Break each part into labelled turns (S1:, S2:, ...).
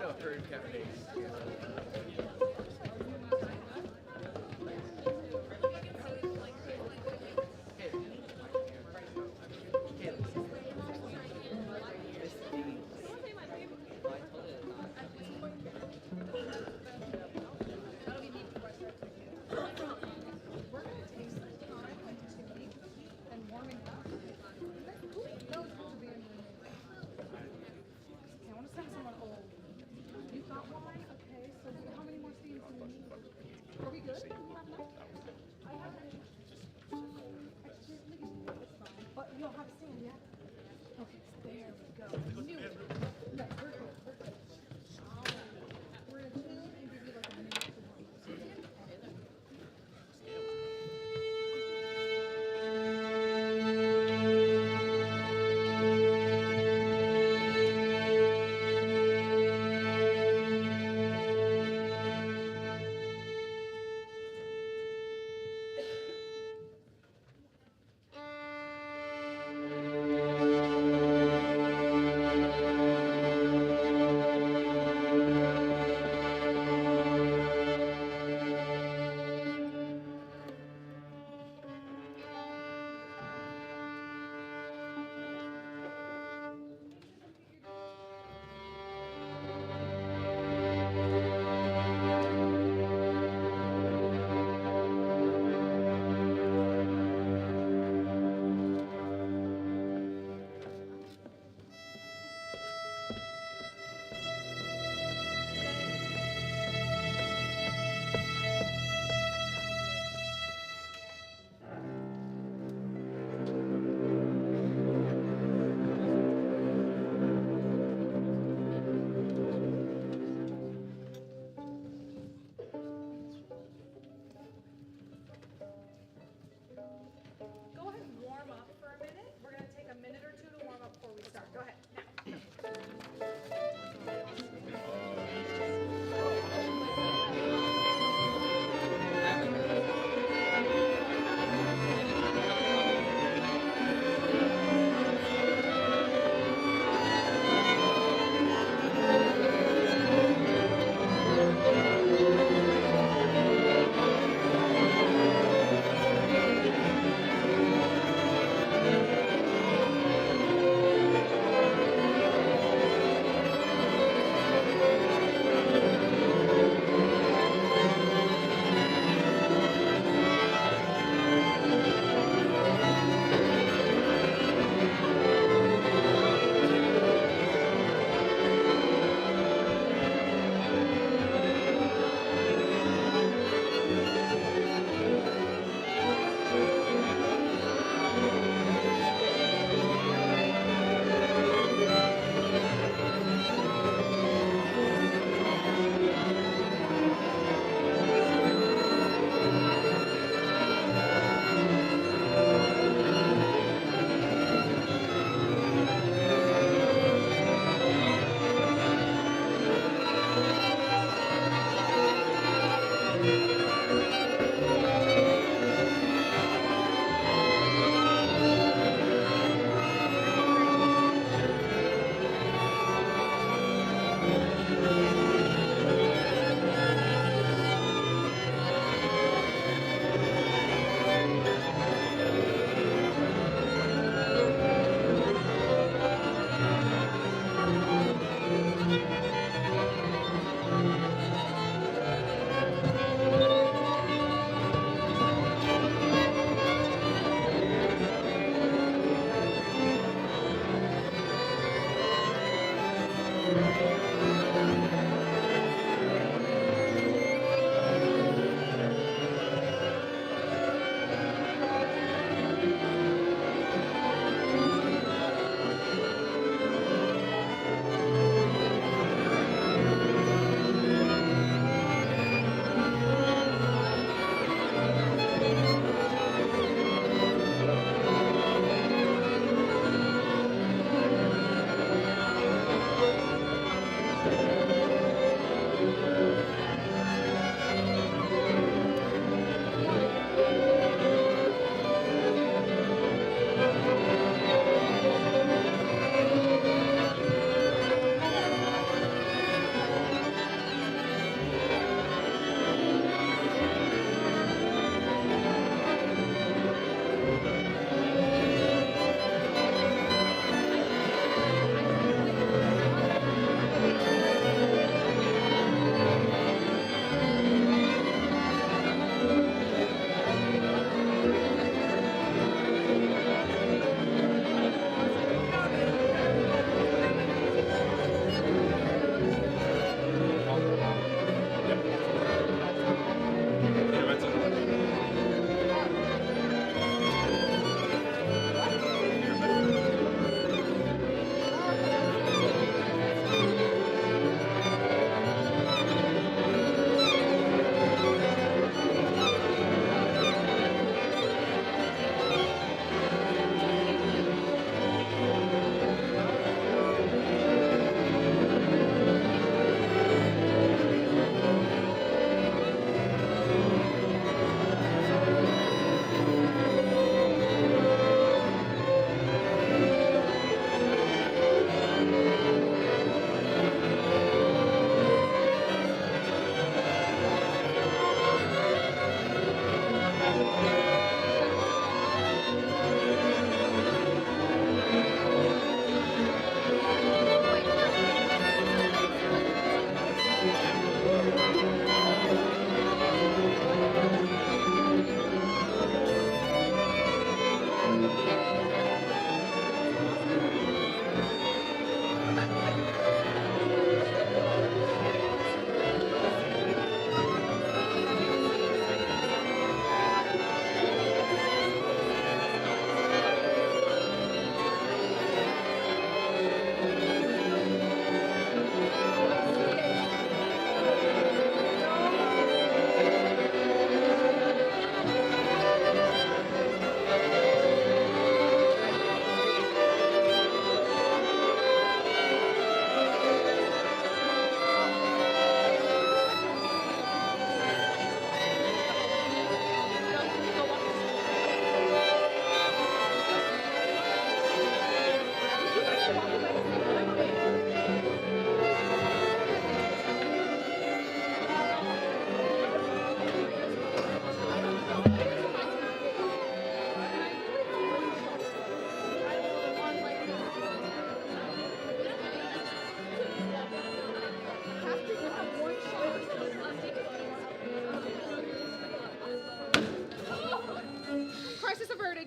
S1: No, for cafes.
S2: I want to send someone old. You got one? Okay, so how many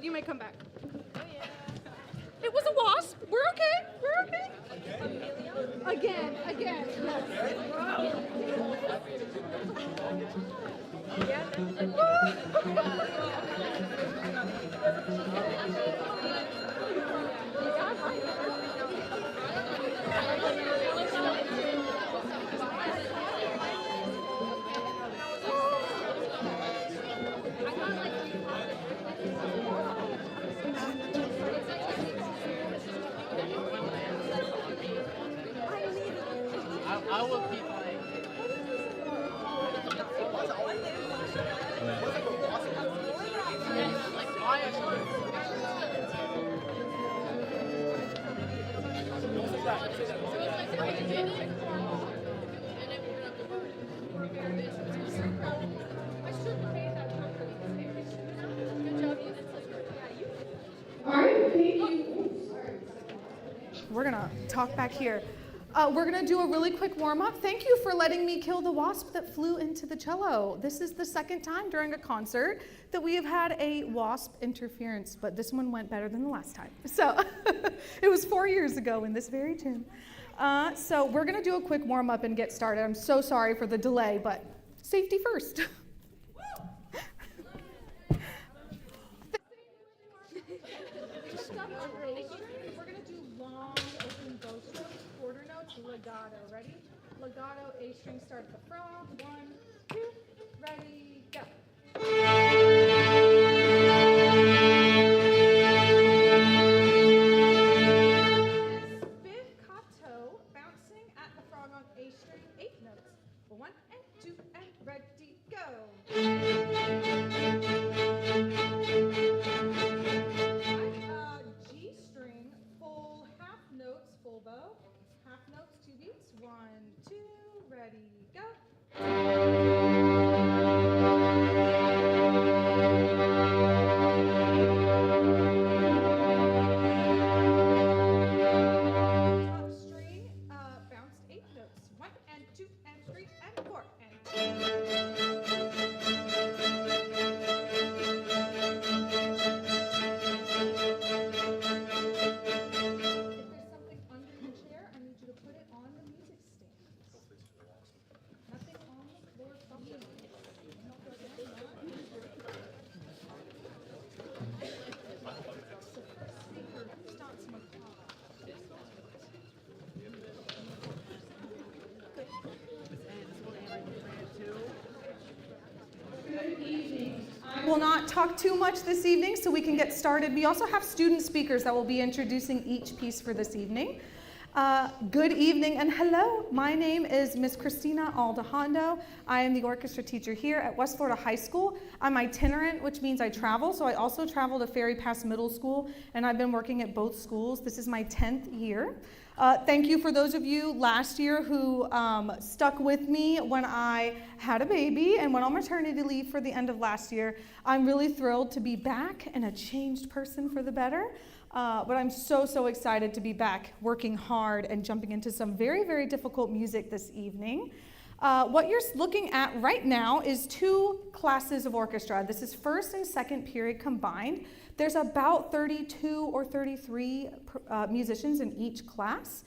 S1: you may come back. Oh, yeah. It was a wasp. We're okay. We're okay. Again. Yes.
S2: I will keep playing.
S1: All right, thank you. We're gonna talk back here. We're gonna do a really quick warm-up. Thank you for letting me kill the wasp that flew into the cello. This is the second time during a concert that we have had a wasp interference, but this one went better than the last time. So it was 4 years ago in this very tune. So we're gonna do a quick warm-up and get started. I'm so sorry for the delay, but safety first. We're gonna do long open bow strokes, quarter notes, legato. Ready? Legato, A string, start at the frog. 1, 2, ready, go. Spiccato, bouncing at the frog on A string, 8 notes. 1 and 2 and ready, go. G string, full half notes, full bow, half notes, 2 beats. 1, 2, ready, go. Top string, bounced 8 notes. 1 and 2 and 3 and 4 and 2. I will not talk too much this evening so we can get started. We also have student speakers that will be introducing each piece for this evening. Good evening and hello. My name is Miss Christina Aldehondo. I am the orchestra teacher here at West Florida High School. I'm itinerant, which means I travel. So I also travel to Ferry Pass Middle School, and I've been working at both schools. This is my 10th year. Thank you for those of you last year who stuck with me when I had a baby and went on maternity leave for the end of last year. I'm really thrilled to be back and a changed person for the better. But I'm so excited to be back working hard and jumping into some very, very difficult music this evening. What you're looking at right now is 2 classes of orchestra. This is first and second period combined. There's about 32 or 33 musicians in each class.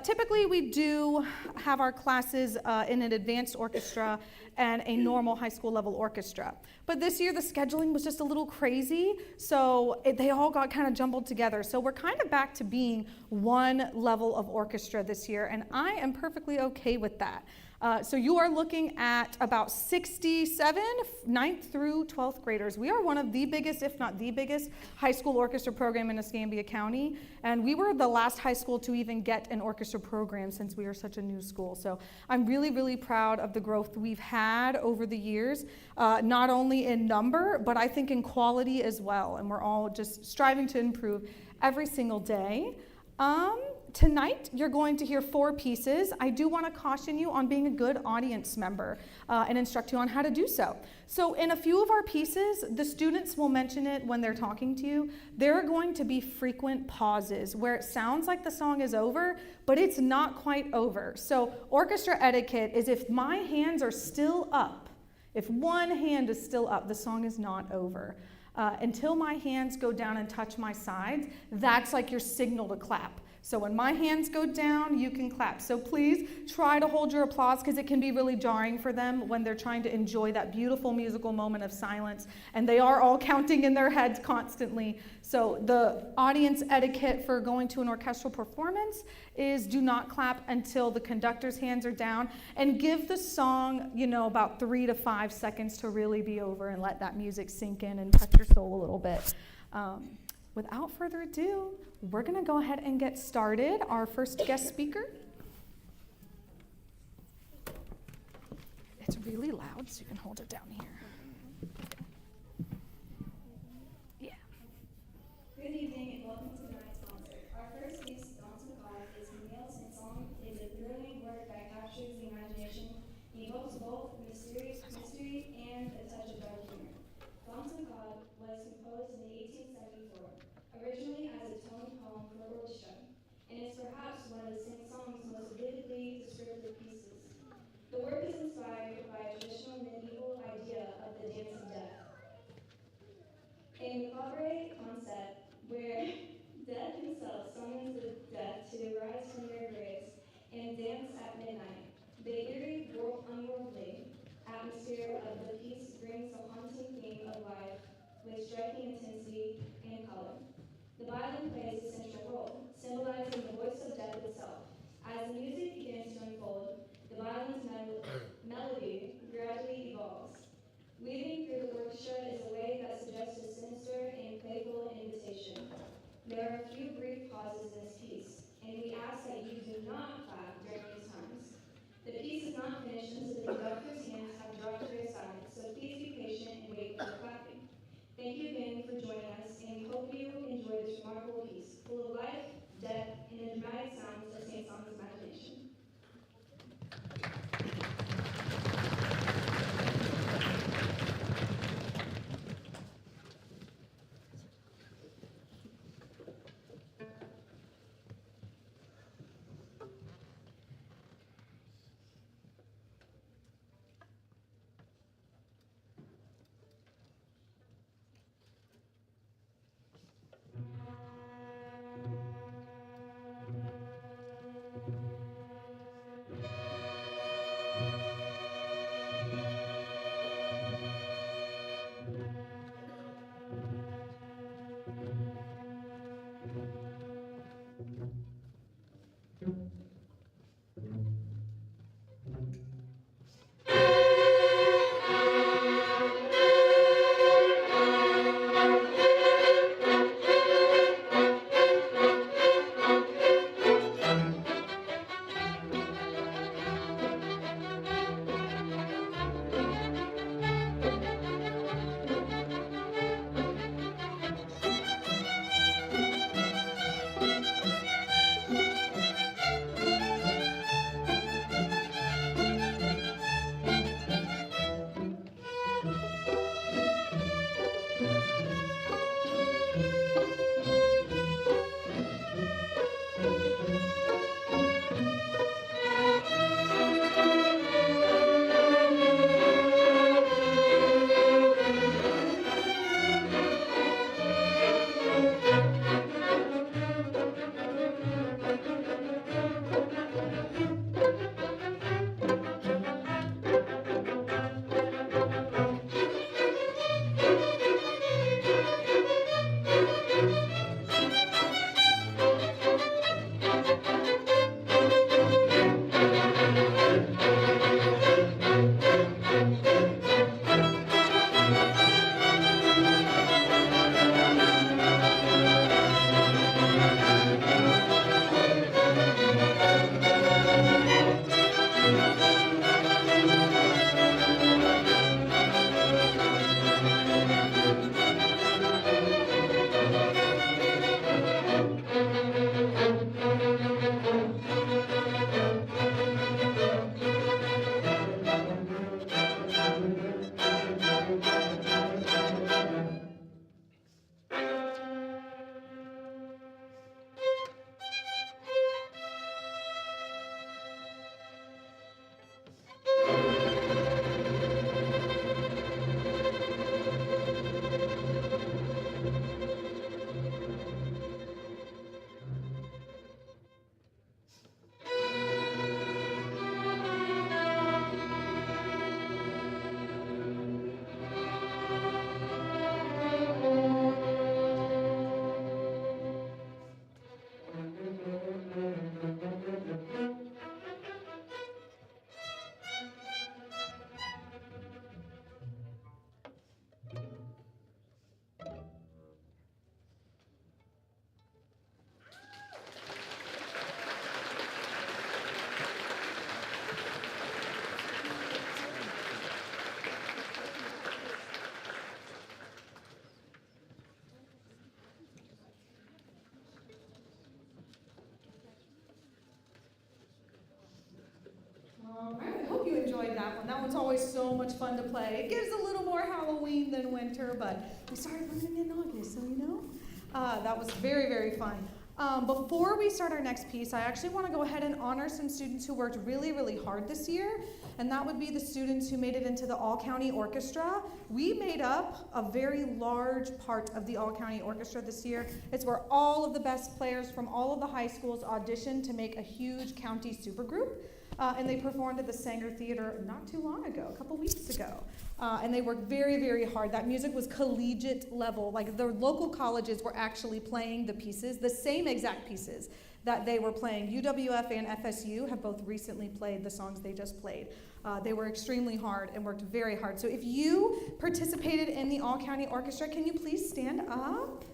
S1: Typically, we do have our classes in an advanced orchestra and a normal high school level orchestra. But this year, the scheduling was just a little crazy, so they all got kind of jumbled together. So we're kind of back to being one level of orchestra this year, and I am perfectly okay with that. So you are looking at about 67 9th through 12th graders. We are one of the biggest, if not the biggest, high school orchestra program in Escambia County. And we were the last high school to even get an orchestra program since we are such a new school. So I'm really proud of the growth we've had over the years, not only in number, but I think in quality as well. And we're all just striving to improve every single day. Tonight, you're going to hear 4 pieces. I do want to caution you on being a good audience member and instruct you on how to do so. So in a few of our pieces, the students will mention it when they're talking to you. There are going to be frequent pauses where it sounds like the song is over, but it's not quite over. So orchestra etiquette is if my hands are still up, if one hand is still up, the song is not over. until my hands go down and touch my sides, that's like your signal to clap. So when my hands go down, you can clap. So please try to hold your applause because it can be really jarring for them when they're trying to enjoy that beautiful musical moment of silence. And they are all counting in their heads constantly. So the audience etiquette for going to an orchestral performance is do not clap until the conductor's hands are down, and give the song, about 3 to 5 seconds to really be over and let that music sink in and touch your soul a little bit. Without further ado, we're going to go ahead and get started. Our first guest speaker. It's really loud, so you can hold it down here. Yeah.
S2: Good evening and welcome to tonight's concert. Our first piece, Dance with God, is a male sing-song. It is a thrilling work that captures the imagination, evokes both mystery and a touch of dark humor. Dance with God was composed in 1874, originally as a tone poem for orchestra, and is perhaps one of the sing-song's most vividly descriptive pieces. The work is inspired by a traditional medieval idea of the dance of death, a macabre concept where death himself summons the dead to rise from their graves and dance at midnight. The eerie, unworldly atmosphere of the piece brings the haunting theme of life with striking intensity and color. The violin plays a central role, symbolizing the voice of death itself. As the music begins to unfold, the violin's melody gradually evolves. Weaving through the orchestra is a way that suggests a sinister and playful invitation. There are a few brief pauses in this piece, and we ask that you do not clap during these times. The piece is not finished until the conductor's hands have dropped to their sides, so please be patient and wait for the clapping. Thank you again for joining us, and we hope you enjoy this remarkable piece, full of life, death, and the dramatic sounds of St. Song's imagination.
S1: that one. That one's always so much fun to play. It gives a little more Halloween than winter, but we started learning in August, so you know. That was very, very fun. Before we start our next piece, I actually want to go ahead and honor some students who worked really, really hard this year, and that would be the students who made it into the All-County Orchestra. We made up a very large part of the All-County Orchestra this year. It's where all of the best players from all of the high schools auditioned to make a huge county supergroup. And they performed at the Sanger Theater not too long ago, a couple weeks ago. And they worked very, very hard. That music was collegiate level. Like the local colleges were actually playing the pieces, the same exact pieces that they were playing. UWF and FSU have both recently played the songs they just played. They were extremely hard and worked very hard. So if you participated in the All-County Orchestra, can you please stand up?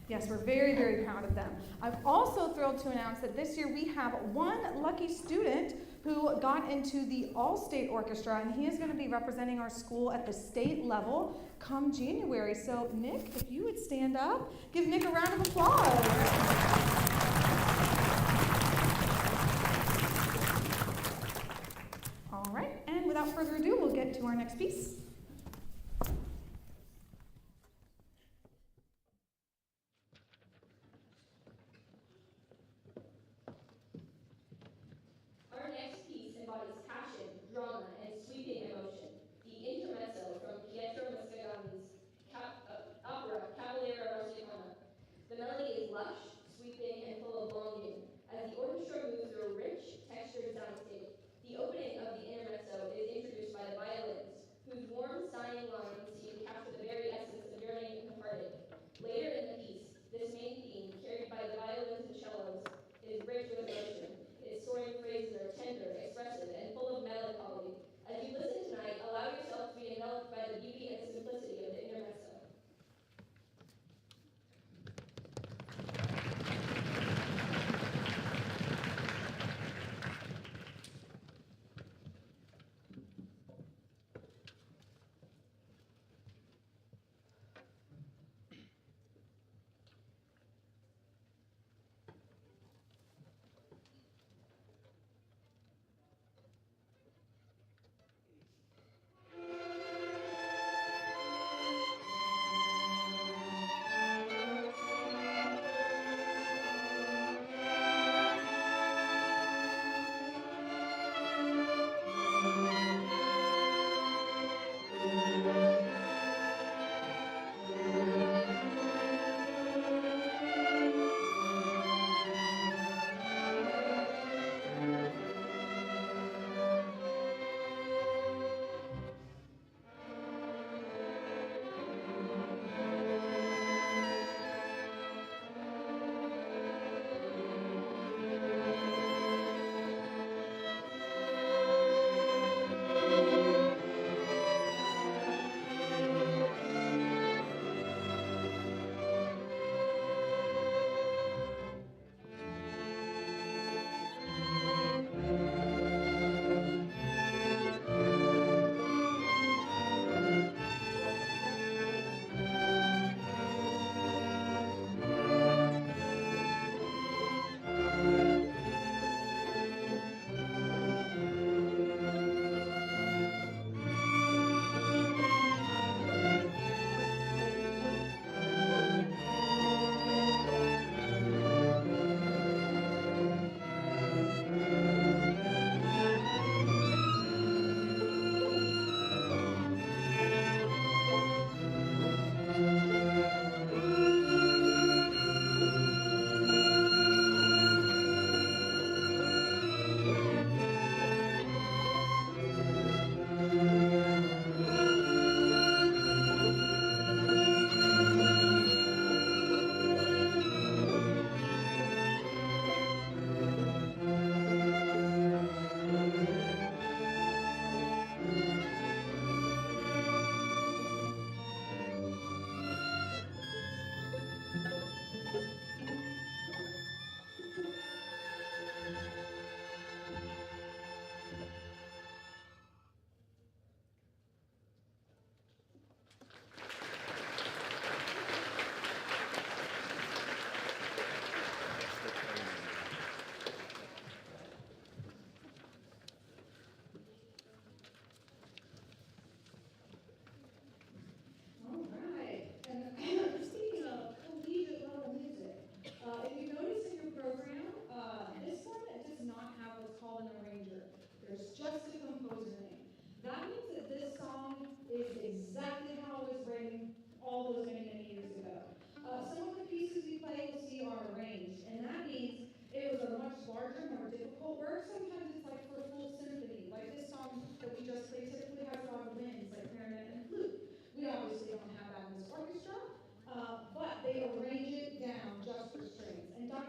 S1: Yes, we're very, very proud of them. I'm also thrilled to announce that this year we have one lucky student who got into the All-State Orchestra, and he is going to be representing our school at the state level come January. So Nick, if you would stand up, give Nick a round of applause. All right, and without further ado, we'll get to our next piece.
S3: Drama, and sweeping emotion. The intermezzo from Pietro Mascagani's opera Cavaliere Rusticana. The melody is lush, sweeping, and full of longing, as the orchestra moves through a rich, textured soundscape. The opening of the intermezzo is introduced by the violins, whose warm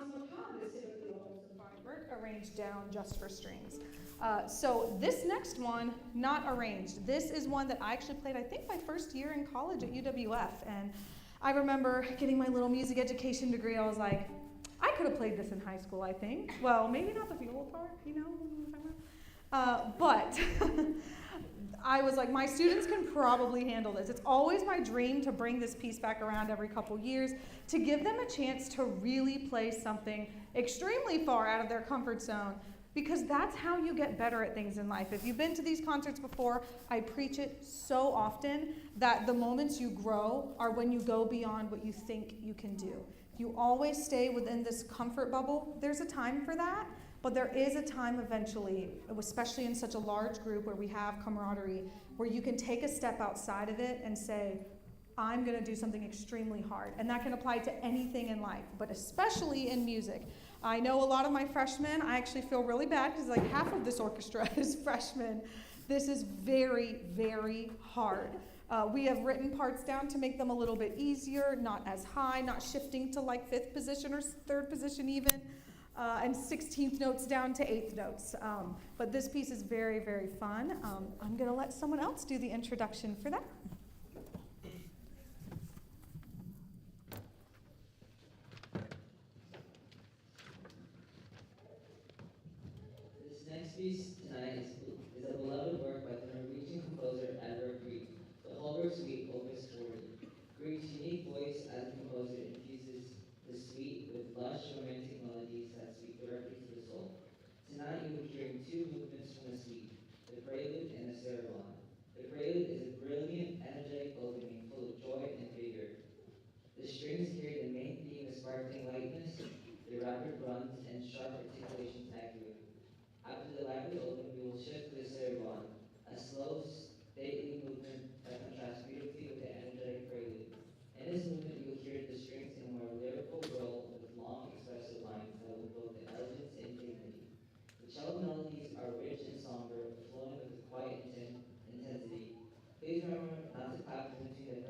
S1: macabre is typically a wholesome fiber arranged down just for strings. So this next one, not arranged. This is one that I actually played, I think, my first year in college at UWF. And I remember getting my little music education degree. I was like, I could have played this in high school, I think. Well, maybe not the viola part, you know. But I was like, my students can probably handle this. It's always my dream to bring this piece back around every couple years to give them a chance to really play something extremely far out of their comfort zone, because that's how you get better at things in life. If you've been to these concerts before, I preach it so often that the moments you grow are when you go beyond what you think you can do. If you always stay within this comfort bubble, there's a time for that. But there is a time eventually, especially in such a large group where we have camaraderie, where you can take a step outside of it and say, I'm going to do something extremely hard. And that can apply to anything in life, but especially in music. I know a lot of my freshmen, I actually feel really bad because like half of this orchestra is freshmen. This is very, very hard. We have written parts down to make them a little bit easier, not as high, not shifting to like 5th position or 3rd position even. And 16th notes down to 8th notes. But this piece is very, very fun. I'm going to let someone else do the introduction for that.
S4: This next piece tonight is a beloved work by the Norwegian composer Edvard Grieg, the Holberg Suite Opus 40. Grieg's unique voice as a composer infuses the suite with lush romantic melodies that speak directly to the soul. Tonight you will be hearing 2 movements from the suite, the prelude and the sarabande. The prelude is a brilliant, energetic opening full of joy and vigor. The strings carry the main theme of sparkling lightness, the rapid runs, and sharp articulations accurate. After the lively open, we will shift to the sarabande, a slow, stately movement that contrasts beautifully with the energetic prelude. In this movement, you will hear the strings in a more lyrical role with long, expressive lines that will evoke the elegance and dignity. The cello melodies are rich and somber, flowing with a quiet intensity. Please remember not to clap in between the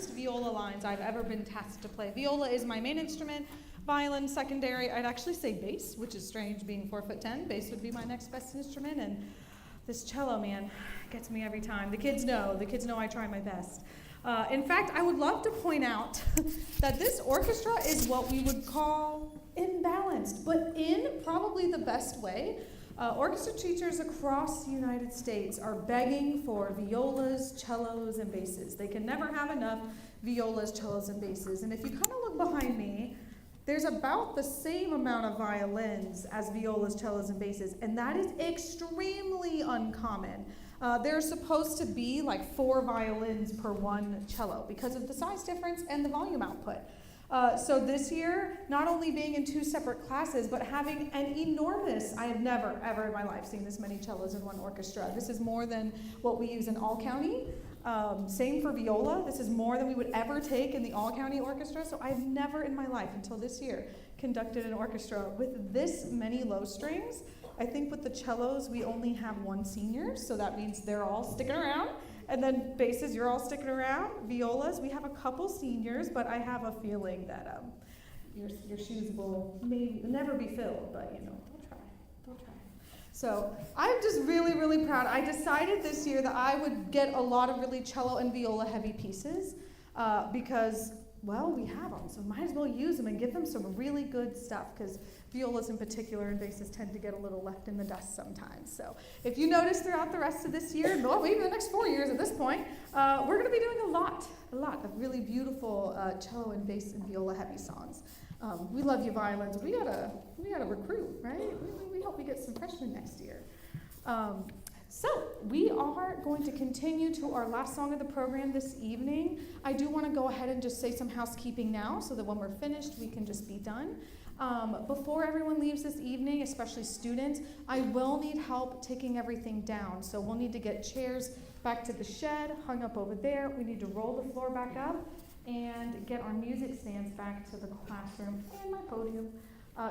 S1: hardest viola lines I've ever been tasked to play. Viola is my main instrument, violin secondary. I'd actually say bass, which is strange being 4'10". Bass would be my next best instrument, and this cello, man, gets me every time. The kids know I try my best. In fact, I would love to point out that this orchestra is what we would call imbalanced, but in probably the best way. Orchestra teachers across the United States are begging for violas, cellos, and basses. They can never have enough violas, cellos, and basses. And if you kind of look behind me, there's about the same amount of violins as violas, cellos, and basses, and that is extremely uncommon. There's supposed to be like 4 violins per 1 cello because of the size difference and the volume output. So this year, not only being in 2 separate classes, but having an enormous, I have never, ever in my life seen this many cellos in one orchestra. This is more than what we use in all-county. Same for viola. This is more than we would ever take in the all-county orchestra. So I've never in my life, until this year, conducted an orchestra with this many low strings. I think with the cellos, we only have 1 senior, so that means they're all sticking around. And then basses, you're all sticking around. Violas, we have a couple seniors, but I have a feeling that your shoes will maybe never be filled, but they'll try. So I'm just really, really proud. I decided this year that I would get a lot of really cello and viola heavy pieces because, well, we have them, so might as well use them and give them some really good stuff, because violas in particular and basses tend to get a little left in the dust sometimes. So if you notice throughout the rest of this year, well, maybe the next 4 years at this point, we're going to be doing a lot of really beautiful cello and bass and viola heavy songs. We love you violins. We gotta recruit, right? We hope we get some freshmen next year. So we are going to continue to our last song of the program this evening. I do want to go ahead and just say some housekeeping now so that when we're finished, we can just be done. Before everyone leaves this evening, especially students, I will need help taking everything down. So we'll need to get chairs back to the shed, hung up over there. We need to roll the floor back up and get our music stands back to the classroom and my podium.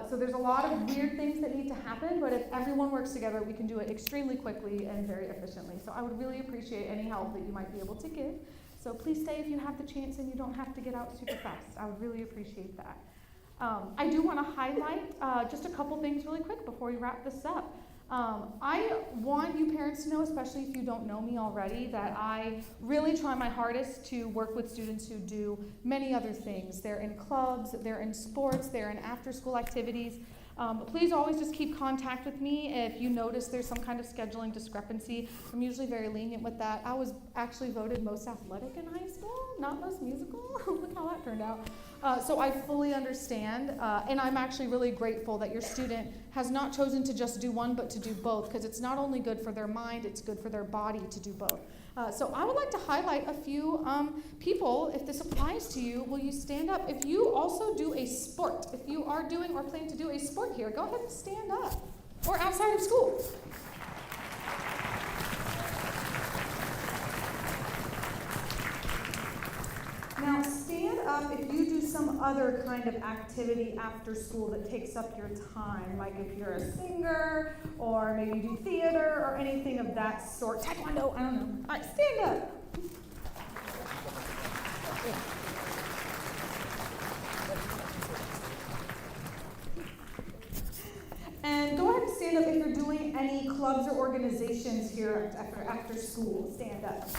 S1: So there's a lot of weird things that need to happen, but if everyone works together, we can do it extremely quickly and very efficiently. So I would really appreciate any help that you might be able to give. So please stay if you have the chance and you don't have to get out super fast. I would really appreciate that. I do want to highlight just a couple things really quick before we wrap this up. I want you parents to know, especially if you don't know me already, that I really try my hardest to work with students who do many other things. They're in clubs, they're in sports, they're in after-school activities. Please always just keep contact with me if you notice there's some kind of scheduling discrepancy. I'm usually very lenient with that. I was actually voted most athletic in high school, not most musical. Look how that turned out. So I fully understand, and I'm actually really grateful that your student has not chosen to just do one, but to do both, because it's not only good for their mind, it's good for their body to do both. So I would like to highlight a few people. If this applies to you, will you stand up? If you also do a sport, if you are doing or plan to do a sport here, go ahead and stand up, or outside of school. Now stand up if you do some other kind of activity after school that takes up your time, like if you're a singer, or maybe you do theater, or anything of that sort. Taekwondo, I don't know. All right, stand up. And go ahead and stand up if you're doing any clubs or organizations here after school. Stand up.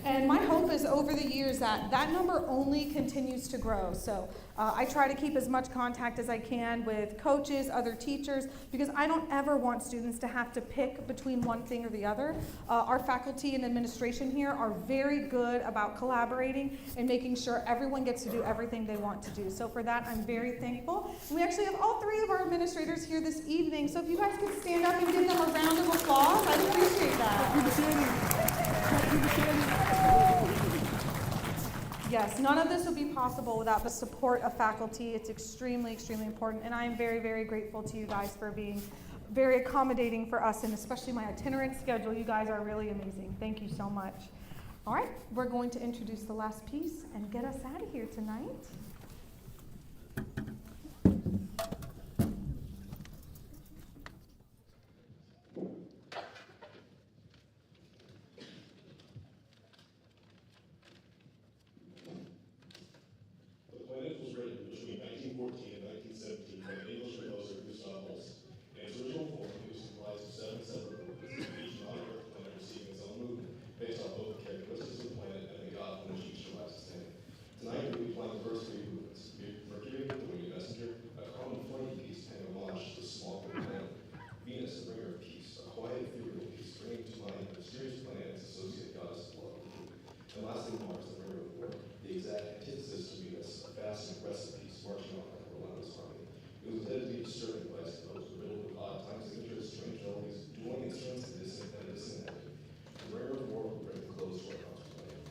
S1: And my hope is over the years that number only continues to grow. So I try to keep as much contact as I can with coaches, other teachers, because I don't ever want students to have to pick between one thing or the other. Our faculty and administration here are very good about collaborating and making sure everyone gets to do everything they want to do. So for that, I'm very thankful. And we actually have all 3 of our administrators here this evening. So if you guys could stand up and give them a round of applause, I'd appreciate that. Yes, none of this would be possible without the support of faculty. It's extremely, extremely important, and I am very, very grateful to you guys for being very accommodating for us, and especially my itinerant schedule. You guys are really amazing. Thank you so much. All right, we're going to introduce the last piece and get us out of here tonight.
S5: dueling instruments at a distant end. The bringer of war will bring the close to our contemplating.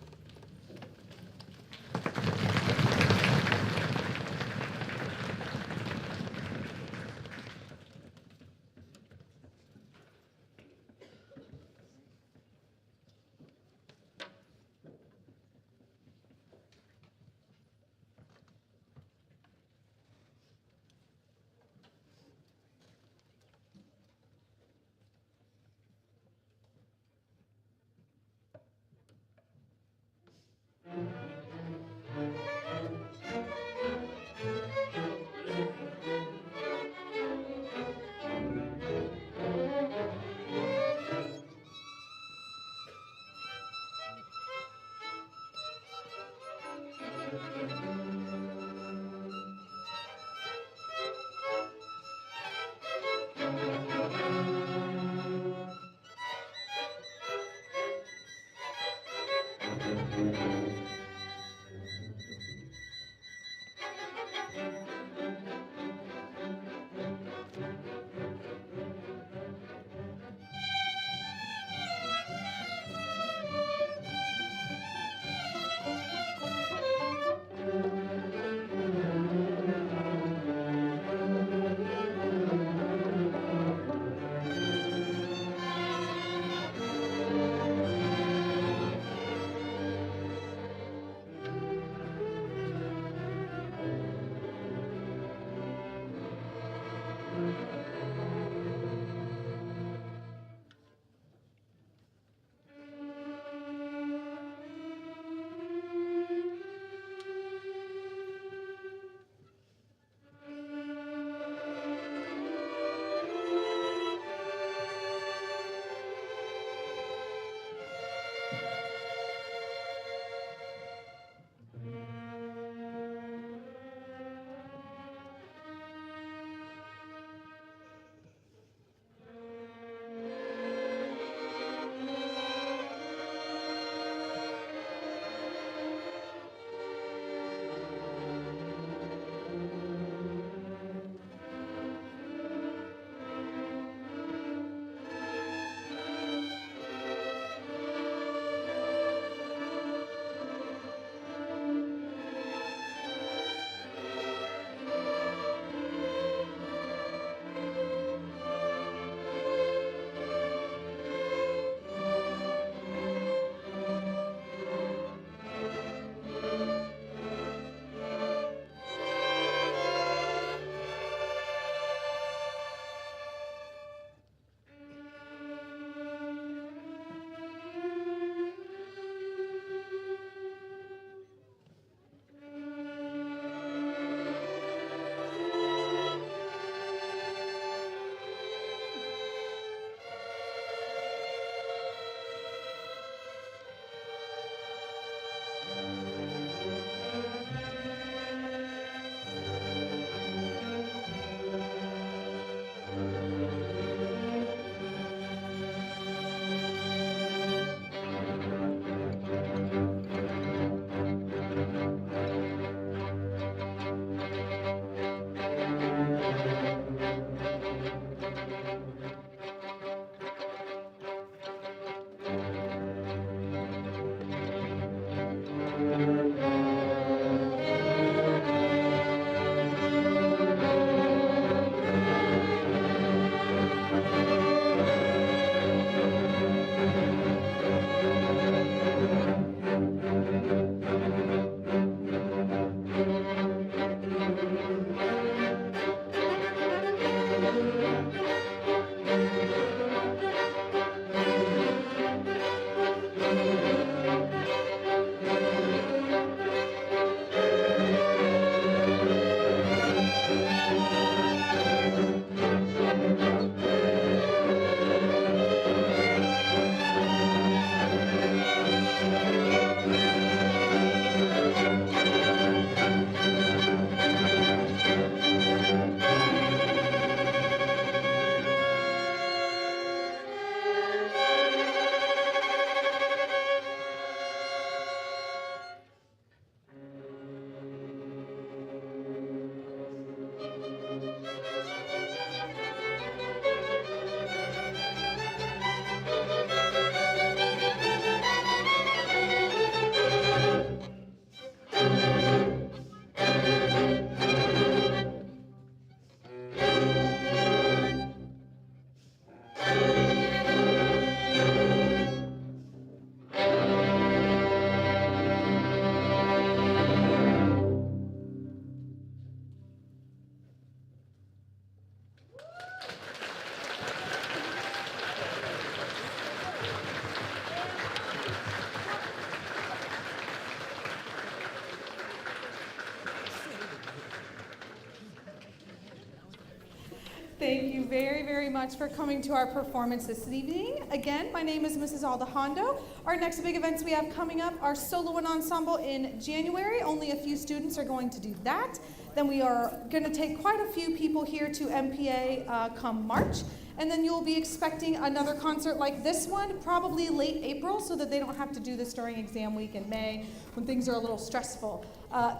S1: Thank you very, very much for coming to our performance this evening. Again, my name is Mrs. Aldehondo. Our next big events we have coming up are solo and ensemble in January. Only a few students are going to do that. Then we are going to take quite a few people here to MPA come March. And then you'll be expecting another concert like this one, probably late April, so that they don't have to do this during exam week in May when things are a little stressful.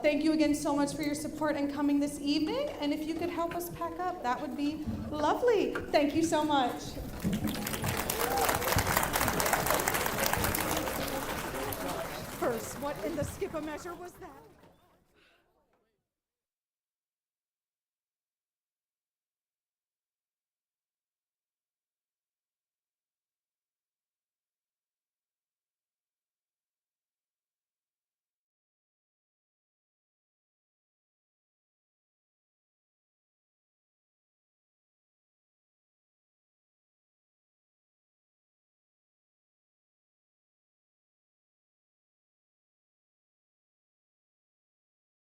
S1: Thank you again so much for your support and coming this evening. And if you could help us pack up, that would be lovely. Thank you so much. First, what in the skip a measure was that?